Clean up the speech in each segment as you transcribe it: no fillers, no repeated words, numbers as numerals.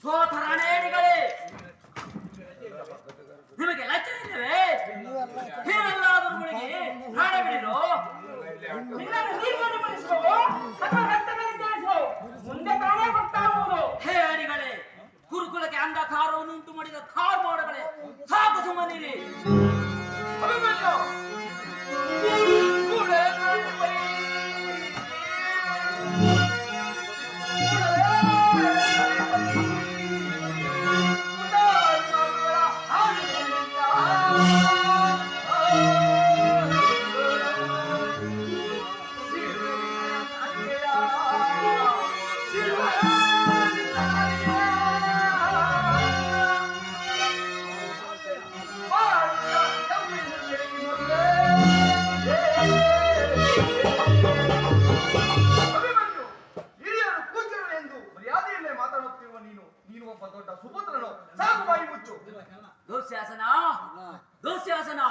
ಸೋತರಣೇಡಿಗಳೇ, ನಿಮಗೆ ಲಕ್ಷಣವಿಲ್ಲವೇ? ನೀವೆಲ್ಲಾದರೂ ಮುಳುಗಿ ಹಾಡಬಿಡಿರೋ. ಮುಂದೆ ತಾನೇ ಗೊತ್ತಾಗುವುದು. ಹೇ ಅಡಿಗಳೇ, ಕುರುಕುಲಕ್ಕೆ ಅಂಧಕಾರವನ್ನು ಉಂಟು ಮಾಡಿದ ಕಾರ್ಮೋಡಗಳೇ, ಸಾಕು ಸುಮ್ಮನಿರಿ. ದುಶ್ಯಾಸನ,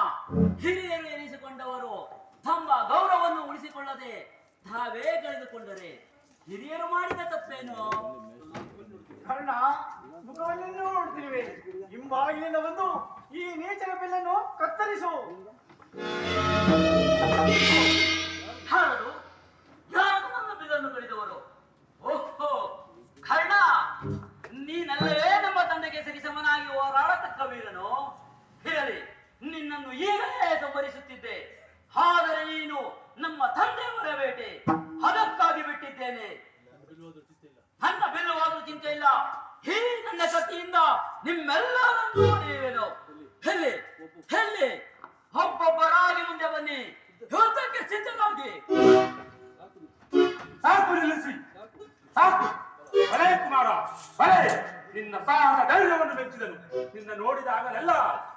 ಹಿರಿಯರು ಎನಿಸಿಕೊಂಡವರು ತಮ್ಮ ಗೌರವವನ್ನು ಉಳಿಸಿಕೊಳ್ಳದೆ ತಾವೇ ಕಳೆದುಕೊಂಡರೆ ಹಿರಿಯರು ಮಾಡಿದ ತಪ್ಪೇನು? ಕರ್ಣ, ಮುಖವನ್ನು ನೋಡ್ತಿರುವೆ. ಹಿಂಬಾಗಿಲಿಂದ ಬಂದು ಈ ನೀಚರ ಬಿಲ್ಲನ್ನು ಕತ್ತರಿಸು. ಹೌದು, ಯಾರು ನನ್ನ ಬಿಲ್ಲನ್ನು ಕಡಿದವರು? ಓಹೋ ಕರ್ಣ, ನೀನಲ್ಲವೇ ನಮ್ಮ ತಂದೆಗೆ ಸರಿಸಮನಾಗಿ ಹೋರಾಡತಕ್ಕ ವೀರನು. ಇರಲಿ, ನಿನ್ನನ್ನು ಈಗಲೇ ಸಂಹರಿಸುತ್ತಿದ್ದೆ. ಆದರೆ ನೀನು ನಮ್ಮ ತಂದೆಯವರ ಬೇಟೆ, ಅದಕ್ಕಾಗಿ ಬಿಟ್ಟಿದ್ದೇನೆ. ನನ್ನ ಬಿಲ್ಲುವಾದರೂ ಚಿಂತೆ ಇಲ್ಲ. ಈ ನನ್ನ ಕತ್ತಿಯಿಂದ ನಿಮ್ಮೆಲ್ಲರನ್ನು ಹೊಡೆಯುವೆನು. ಎಲ್ಲಿ ಎಲ್ಲಿ ಒಬ್ಬೊಬ್ಬರಾಗಿ ಮುಂದೆ ಬನ್ನಿ, ಯುದ್ಧಕ್ಕೆ ಸಿದ್ಧರಾಗಿ. ಸಾಕು ನಿಲ್ಲಿಸಿ, ಸಾಕು. ಬಲೆ ಕುಮಾರ, ಬಲೆ. ನಿನ್ನ ಸಾಹಸ ಧೈರ್ಯವನ್ನು ಮೆಚ್ಚಿದನು. ನಿನ್ನ ನೋಡಿದಾಗಲೆಲ್ಲ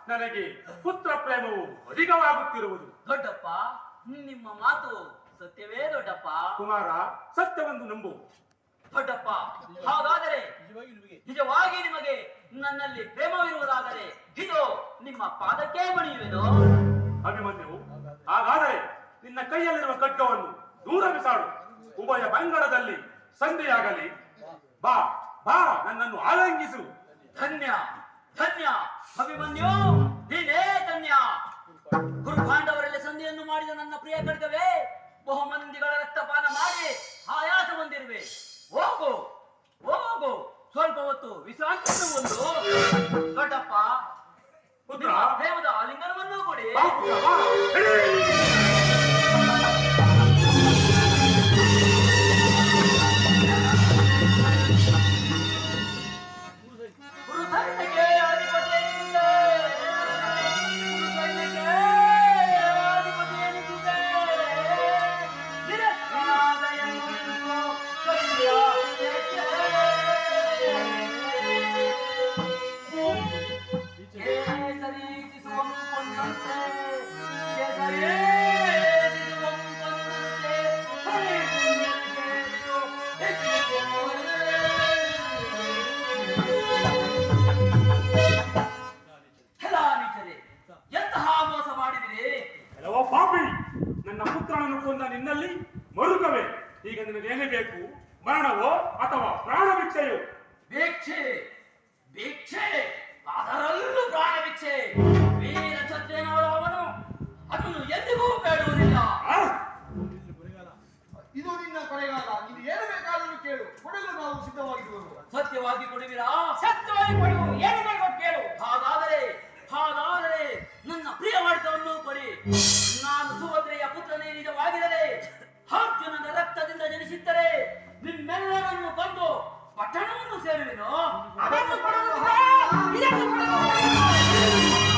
ನನಗೆ ಪುತ್ರ ಪ್ರೇಮವು ಅಧಿಕವಾಗುತ್ತಿರುವುದು. ದೊಡ್ಡಪ್ಪ, ನಿಮ್ಮ ಮಾತು ಸತ್ಯವೇ ದೊಡ್ಡಪ್ಪ? ಕುಮಾರ, ಸತ್ಯವನ್ನು ನಂಬು. ದೊಡ್ಡಪ್ಪ, ಹಾಗಾದರೆ ನಿಜವಾಗಿ ನಿಮಗೆ ನನ್ನಲ್ಲಿ ಪ್ರೇಮವಿರುವುದಾದರೆ ಇದು ನಿಮ್ಮ ಪಾದಕ್ಕೆ ಮಣಿಯುವೆನು. ಅಭಿಮನ್ಯು, ಹಾಗಾದರೆ ನಿನ್ನ ಕೈಯಲ್ಲಿರುವ ಖಡ್ಗವನ್ನು ದೂರ ಬಿಸಾಡು. ಉಭಯ ಬಂಗಡದಲ್ಲಿ ಸಂಧಿಯಾಗಲಿ. ಬಾ ಬಾ, ನನ್ನನ್ನು ಆಲಂಗಿಸು. ಧನ್ಯ ಧನ್ಯ ಅಭಿಮನ್ಯು, ನೀನೇ ಧನ್ಯ. ಗುರುಪಾಂಡವರಲ್ಲಿ ಸಂಧಿಯನ್ನು ಮಾಡಿದ ನನ್ನ ಪ್ರಿಯ ಖಡ್ಗವೇ, ಬಹುಮಂದಿಗಳ ರಕ್ತಪಾನ ಮಾಡಿ ಆಯಾಸ ಹೊಂದಿರುವೆ. ಹೋಗು ಹೋಗು, ಸ್ವಲ್ಪ ಹೊತ್ತು ವಿಶ್ರಾಂತಿ ಒಂದು. ದೊಡ್ಡಪ್ಪ, ಪುತ್ರ, ಪ್ರೇಮದ ಆಲಿಂಗನವನ್ನು ಕೊಡಿ. ಪಾಪಿ, ನನ್ನ ಪುತ್ರನನ್ನು ಕೊಂದ ನಿನ್ನಲ್ಲಿ ಮರುಕವೇ. ಈಗ ನಿನಗೇನೇ ಬೇಕು? ಮರಣವೋ ಅಥವಾ ಪ್ರಾಣ ಭಿಕ್ಷೆಯೋ? ಭಿಕ್ಷೆ ಭಿಕ್ಷೆ, ಅದರಲ್ಲೂ ಪ್ರಾಣ ಭಿಕ್ಷೆ. ವೀರ ಛತ್ರೇನವನು ಅದನ್ನು ಎಂದಿಗೂ ಬೇಡುವುದಿಲ್ಲ. ಇದು ನಿನ್ನ ಕೊನೆಗಾಲ. ಇದು ಏನು ಬೇಕಾದರೂ ಕೇಳು, ಕೊಡಲು ನಾವು ಸಿದ್ಧವಾಗಿರುವುದು. ಸತ್ಯವಾಗಿ ಕೊಡುವಿರಾ? ಸತ್ಯವಾಗಿ ಕೊಡು. ಏನು ಬೇಕು ಕೇಳು. ಹಾಗಾದರೆ ನನ್ನ ಪ್ರಿಯ ವಾರ್ತೆಯನ್ನು ಕೊಡಿ. ನಾನು ಸುಭದ್ರೆಯ ಪುತ್ರನೇ ನಿಜವಾಗಿರದೆ ಅರ್ಜುನನ ರಕ್ತದಿಂದ ಜನಿಸಿದ್ದರೆ ನಿಮ್ಮೆಲ್ಲರನ್ನು ಕೊಂದು ಪಟ್ಟಣವನ್ನು ಸೇರುವೆನು. ಅದನ್ನು ಕೊಡುವುದಿಲ್ಲ, ಇದನ್ನು ಕೊಡುವುದಿಲ್ಲ.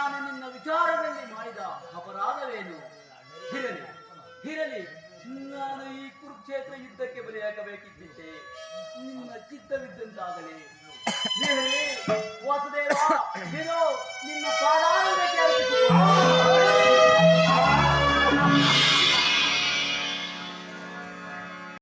ನಾನು ನಿನ್ನ ವಿಚಾರದಲ್ಲಿ ಮಾಡಿದ ಅಪರಾಧವೇನು? ಇರಲಿ ಇರಲಿ, ನಾನು ಈ ಕುರುಕ್ಷೇತ್ರ ಯುದ್ಧಕ್ಕೆ ಬಲಿಯಾಗಬೇಕಿದ್ದಂತೆ ನಿನ್ನ ಚಿತ್ತವಿದ್ದಂತಾಗಲಿ. ವಸುದೇವ, ಇದು ನಿನ್ನ ಪಾದಾರಕ್ಕೆ ಅರ್ಪಿಸಿಕೊ.